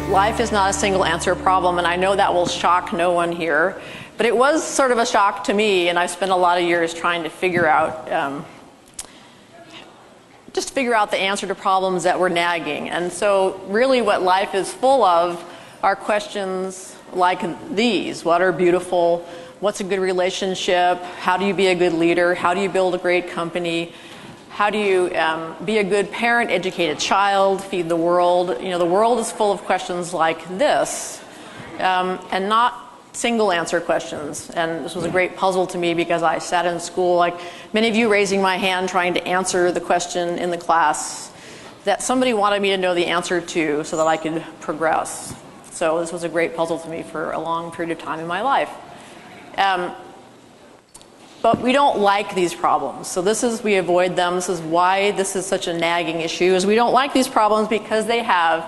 Life is not a single answer problem, and I know that will shock no one here, but it was sort of a shock to me, and I spent a lot of years trying to figure out the answer to problems that were nagging. And so really what life is full of are questions like these. What are beautiful? What's a good relationship? How do you be a good leader? How do you build a great company? How do you be a good parent, educate a child, feed the world? You know, the world is full of questions like this, and not single answer questions. And this was a great puzzle to me because I sat in school, like many of you raising my hand trying to answer the question in the class that somebody wanted me to know the answer to so that I could progress. So this was a great puzzle to me for a long period of time in my life. But we don't like these problems. So we avoid them. This is why this is such a nagging issue, is we don't like these problems because they have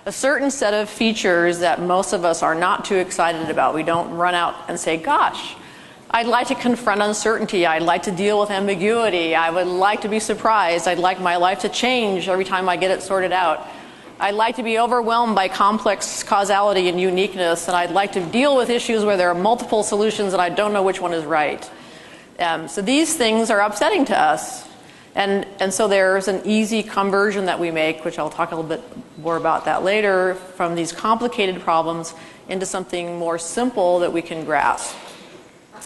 a certain set of features that most of us are not too excited about. We don't run out and say, gosh, I'd like to confront uncertainty. I'd like to deal with ambiguity. I would like to be surprised. I'd like my life to change every time I get it sorted out. I'd like to be overwhelmed by complex causality and uniqueness, and I'd like to deal with issues where there are multiple solutions and I don't know which one is right. So these things are upsetting to us. And so there's an easy conversion that we make, which I'll talk a little bit more about that later, from these complicated problems into something more simple that we can grasp.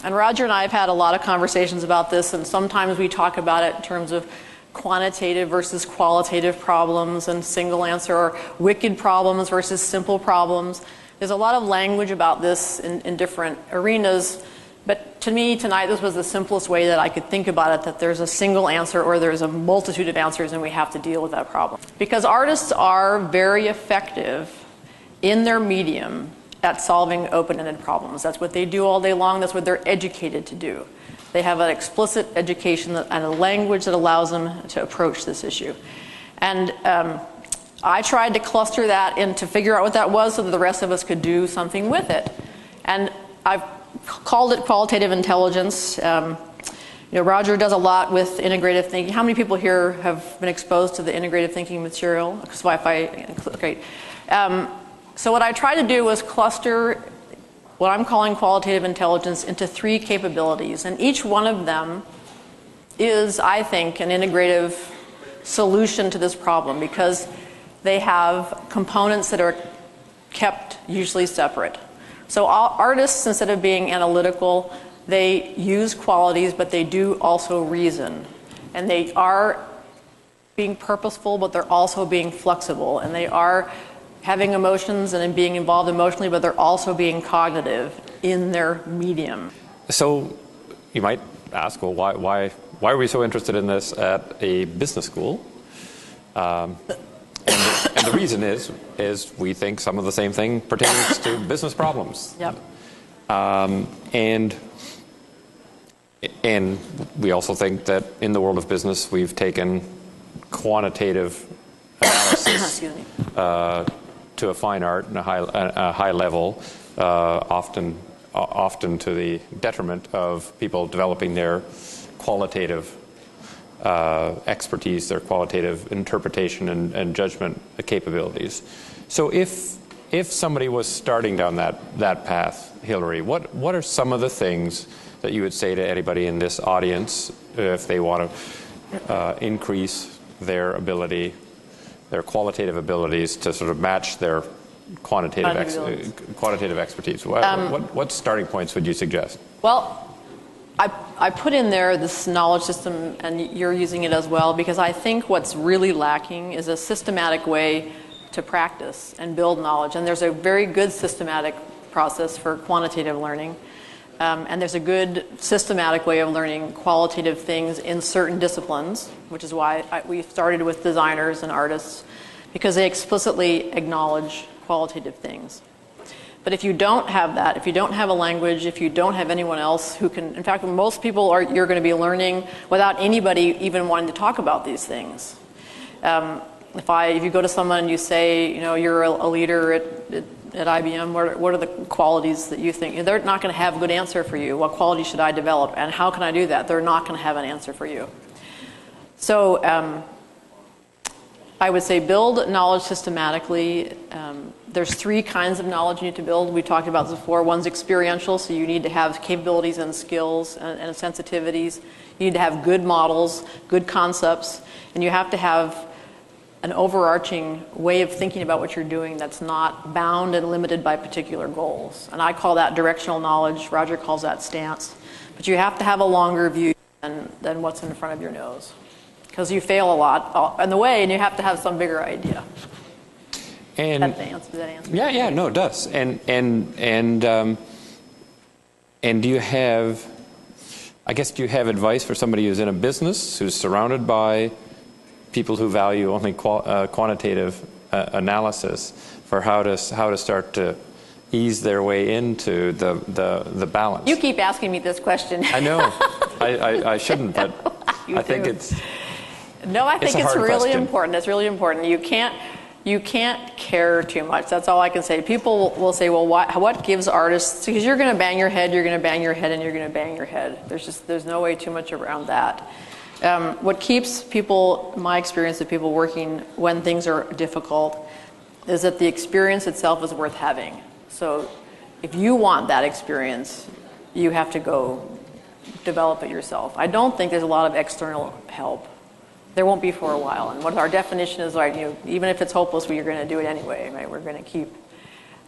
And Roger and I have had a lot of conversations about this, and sometimes we talk about it in terms of quantitative versus qualitative problems and single answer, or wicked problems versus simple problems. There's a lot of language about this in different arenas. But to me, tonight, this was the simplest way that I could think about it, that there's a single answer or there's a multitude of answers and we have to deal with that problem. Because artists are very effective in their medium at solving open-ended problems. That's what they do all day long. That's what they're educated to do. They have an explicit education and a language that allows them to approach this issue. And I tried to cluster that and to figure out what that was so that the rest of us could do something with it. And I've called it qualitative intelligence. Roger does a lot with integrative thinking. How many people here have been exposed to the integrative thinking material? Great. So what I tried to do was cluster what I'm calling qualitative intelligence into 3 capabilities. And each one of them is, I think, an integrative solution to this problem because they have components that are kept usually separate. So artists, instead of being analytical, they use qualities, but they do also reason. And they are being purposeful, but they're also being flexible. And they are having emotions and being involved emotionally, but they're also being cognitive in their medium. So You might ask, well, why are we so interested in this at a business school? And the reason is we think some of the same thing pertains to business problems. Yep. And we also think that in the world of business, we've taken quantitative analysis to a fine art and a high level, often to the detriment of people developing their qualitative expertise, their qualitative interpretation and judgment capabilities. So if somebody was starting down that path, Hilary, what are some of the things that you would say to anybody in this audience if they want to increase their ability, their qualitative abilities to sort of match their quantitative expertise? What starting points would you suggest? Well, I put in there this knowledge system, and you're using it as well, because I think what's really lacking is a systematic way to practice and build knowledge. And there's a very good systematic process for quantitative learning. And there's a good systematic way of learning qualitative things in certain disciplines, which is why we started with designers and artists, because they explicitly acknowledge qualitative things. But if you don't have that, if you don't have a language, if you don't have anyone else who can, in fact, most people you're going to be learning without anybody even wanting to talk about these things. If you go to someone and you say, you're a leader at IBM, what are the qualities that you think? They're not going to have a good answer for you. What quality should I develop? And how can I do that? They're not going to have an answer for you. So I would say build knowledge systematically. There's 3 kinds of knowledge you need to build. We talked about this before. One's experiential, so you need to have capabilities and skills and sensitivities. You need to have good models, good concepts, and you have to have an overarching way of thinking about what you're doing that's not bound and limited by particular goals. And I call that directional knowledge. Roger calls that stance. But you have to have a longer view than what's in front of your nose, because you fail a lot on the way, and you have to have some bigger idea. And Does that answer? yeah, no, it does. And do you have, I guess, do you have advice for somebody who's in a business, who's surrounded by people who value only quantitative analysis, for how to start to ease their way into the balance? You keep asking me this question. I know. I shouldn't, but I think it's. No, I think it's really question. important. It's really important. You can't care too much. That's all I can say. People will say, well, what gives artists, because you're going to bang your head, and you're going to bang your head. There's no way too much around that. What keeps people, my experience of people working when things are difficult, is that the experience itself is worth having. So if you want that experience, you have to go develop it yourself. I don't think there's a lot of external help. There won't be for a while. And what our definition is, like, even if it's hopeless, you're going to do it anyway, right? We're going to keep,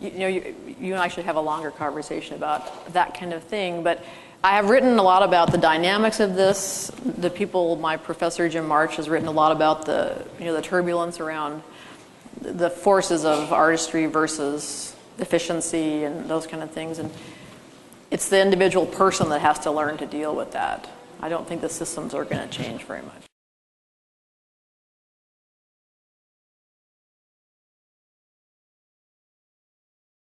you and I should have a longer conversation about that kind of thing. But I have written a lot about the dynamics of this. My professor Jim March has written a lot about the turbulence around the forces of artistry versus efficiency and those kind of things. And it's the individual person that has to learn to deal with that. I don't think the systems are going to change very much.